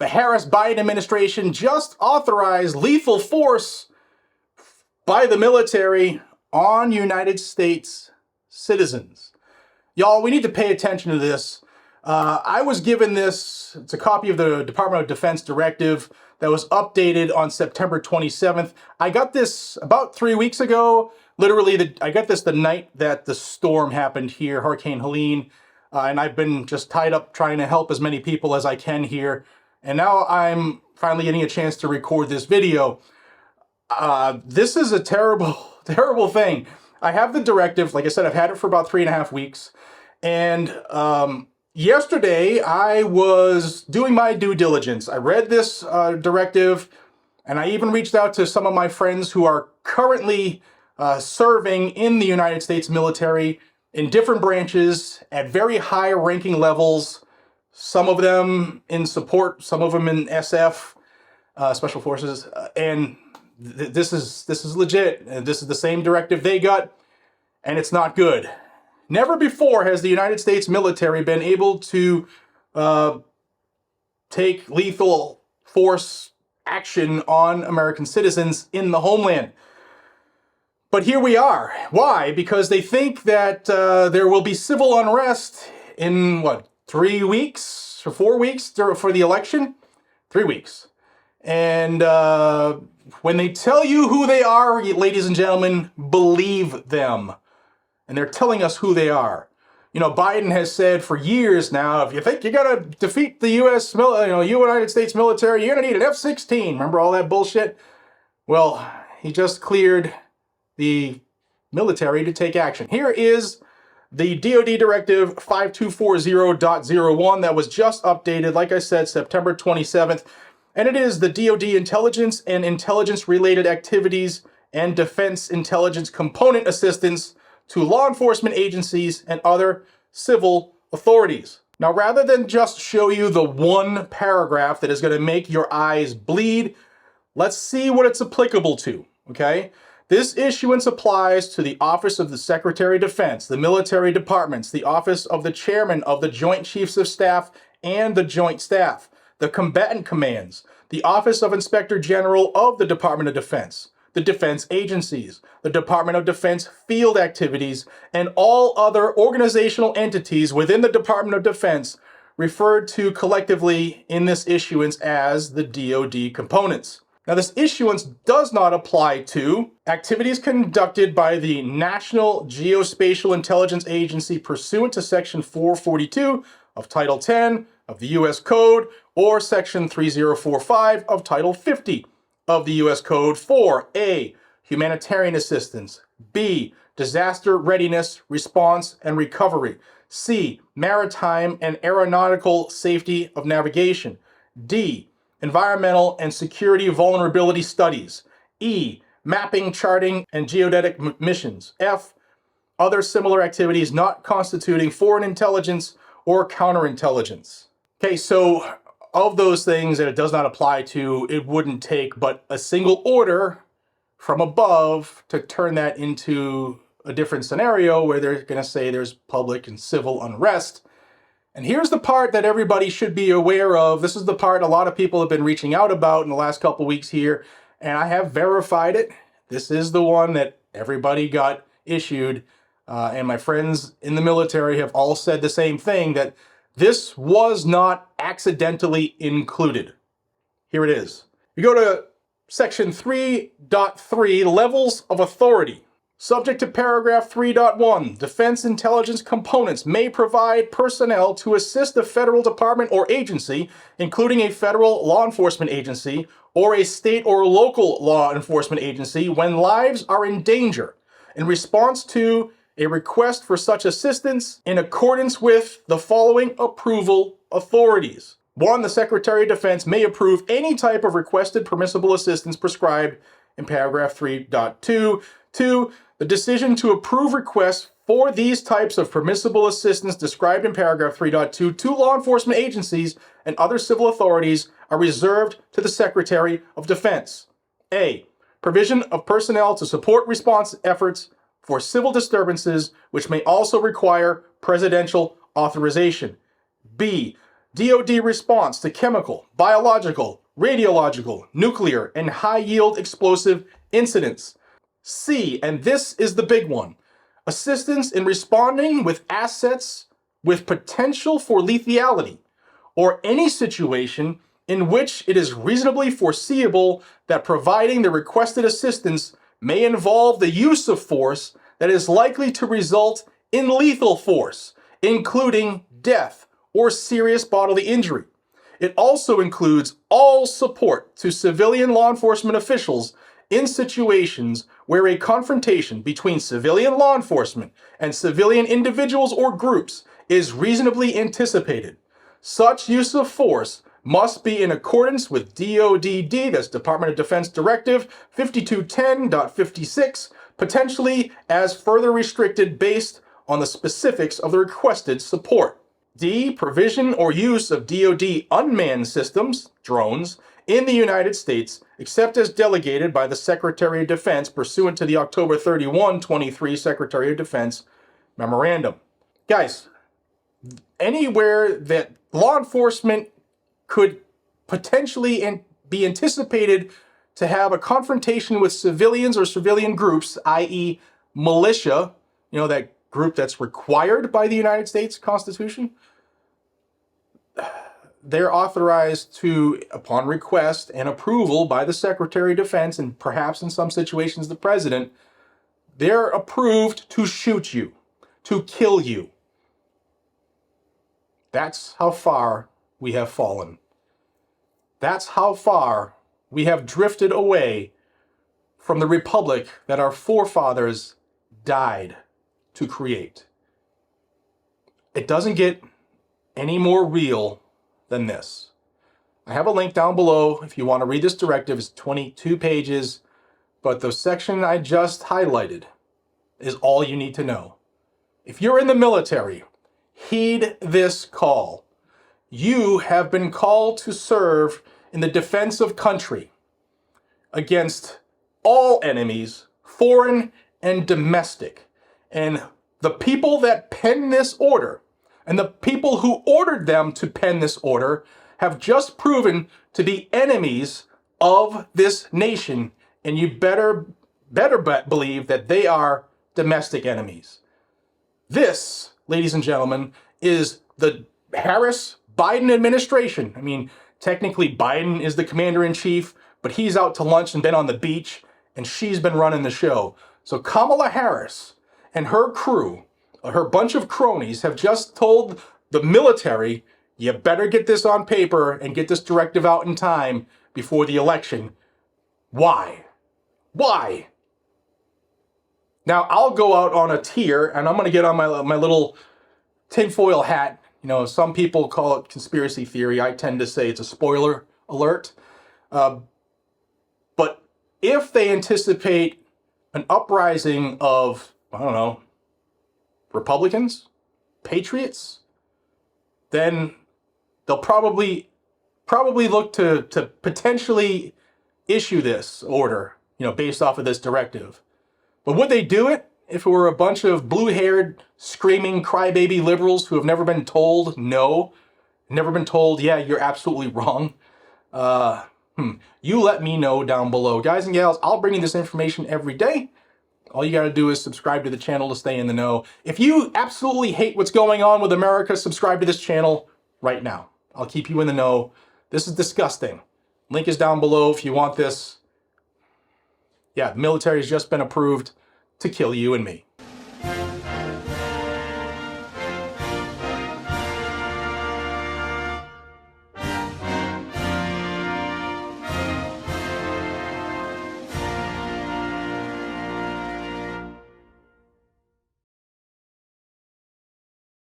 The Harris-Biden administration just authorized lethal force by the military on United States citizens. Y'all, we need to pay attention to this. I was given this, it's a copy of the Department of Defense directive that was updated on September 27th. I got this about 3 weeks ago. Literally, I got this the night that the storm happened here, Hurricane Helene, and I've been just tied up trying to help as many people as I can here. And now I'm finally getting a chance to record this video. This is a terrible, terrible thing. I have the directive. Like I said, I've had it for about 3.5 weeks. And yesterday, I was doing my due diligence. I read this directive, and I even reached out to some of my friends who are currently serving in the United States military in different branches at very high ranking levels. Some of them in support, some of them in SF, Special Forces, and this is legit. This is the same directive they got, and it's not good. Never before has the United States military been able to take lethal force action on American citizens in the homeland. But here we are. Why? Because they think that there will be civil unrest in, 3 weeks or 4 weeks for the election? 3 weeks. And when they tell you who they are, ladies and gentlemen, believe them. And they're telling us who they are. You know, Biden has said for years now, if you think you got to defeat the United States military, you're going to need an F-16. Remember all that bullshit? Well, he just cleared the military to take action. Here is the DoD Directive 5240.01 that was just updated, like I said, September 27th. And it is the DoD intelligence and intelligence-related activities and defense intelligence component assistance to law enforcement agencies and other civil authorities. Now, rather than just show you the one paragraph that is going to make your eyes bleed, let's see what it's applicable to, okay? This issuance applies to the Office of the Secretary of Defense, the military departments, the Office of the Chairman of the Joint Chiefs of Staff and the Joint Staff, the combatant commands, the Office of Inspector General of the Department of Defense, the defense agencies, the Department of Defense field activities, and all other organizational entities within the Department of Defense referred to collectively in this issuance as the DoD components. Now, this issuance does not apply to activities conducted by the National Geospatial Intelligence Agency pursuant to Section 442 of Title 10 of the U.S. Code or Section 3045 of Title 50 of the U.S. Code for A, humanitarian assistance, B, disaster readiness, response, and recovery, C, maritime and aeronautical safety of navigation, D, environmental and security vulnerability studies, E, mapping, charting, and geodetic missions, F, other similar activities not constituting foreign intelligence or counterintelligence. Okay, so of those things that it does not apply to, it wouldn't take but a single order from above to turn that into a different scenario where they're going to say there's public and civil unrest. And here's the part that everybody should be aware of. This is the part a lot of people have been reaching out about in the last couple weeks here, and I have verified it. This is the one that everybody got issued, and my friends in the military have all said the same thing, that this was not accidentally included. Here it is. You go to Section 3.3, Levels of Authority. Subject to paragraph 3.1, defense intelligence components may provide personnel to assist a federal department or agency, including a federal law enforcement agency or a state or local law enforcement agency, when lives are in danger, in response to a request for such assistance in accordance with the following approval authorities. 1. The Secretary of Defense may approve any type of requested permissible assistance prescribed in paragraph 3.2. 2. The decision to approve requests for these types of permissible assistance described in paragraph 3.2 to law enforcement agencies and other civil authorities are reserved to the Secretary of Defense. A. Provision of personnel to support response efforts for civil disturbances, which may also require presidential authorization. B. DoD response to chemical, biological, radiological, nuclear, and high-yield explosive incidents. C, and this is the big one, assistance in responding with assets with potential for lethality, or any situation in which it is reasonably foreseeable that providing the requested assistance may involve the use of force that is likely to result in lethal force, including death or serious bodily injury. It also includes all support to civilian law enforcement officials in situations where a confrontation between civilian law enforcement and civilian individuals or groups is reasonably anticipated. Such use of force must be in accordance with DoD, that's Department of Defense Directive 5210.56, potentially as further restricted based on the specifics of the requested support. D, provision or use of DoD unmanned systems, drones, in the United States, except as delegated by the Secretary of Defense pursuant to the October 31, 23 Secretary of Defense Memorandum. Guys, anywhere that law enforcement could potentially be anticipated to have a confrontation with civilians or civilian groups, i.e. militia, that group that's required by the United States Constitution, they're authorized to, upon request and approval by the Secretary of Defense, and perhaps in some situations the President, they're approved to shoot you, to kill you. That's how far we have fallen. That's how far we have drifted away from the republic that our forefathers died to create. It doesn't get any more real than this. I have a link down below if you want to read this directive. It's 22 pages, but the section I just highlighted is all you need to know. If you're in the military, heed this call. You have been called to serve in the defense of country against all enemies, foreign and domestic. And the people that pen this order and the people who ordered them to pen this order have just proven to be enemies of this nation. And you better believe that they are domestic enemies. This, ladies and gentlemen, is the Harris-Biden administration. I mean, technically Biden is the commander-in-chief, but he's out to lunch and been on the beach, and she's been running the show. So Kamala Harris and her crew, her bunch of cronies, have just told the military, you better get this on paper and get this directive out in time before the election. Why? Why? Now, I'll go out on a tear, and I'm going to get on my little tinfoil hat. Some people call it conspiracy theory. I tend to say it's a spoiler alert. But if they anticipate an uprising of, Republicans, patriots, then they'll probably look to potentially issue this order, based off of this directive. But would they do it if it were a bunch of blue-haired, screaming, crybaby liberals who have never been told no, never been told, yeah, you're absolutely wrong? You let me know down below. Guys and gals, I'll bring you this information every day. All you got to do is subscribe to the channel to stay in the know. If you absolutely hate what's going on with America, subscribe to this channel right now. I'll keep you in the know. This is disgusting. Link is down below if you want this. Yeah, the military has just been approved to kill you and me.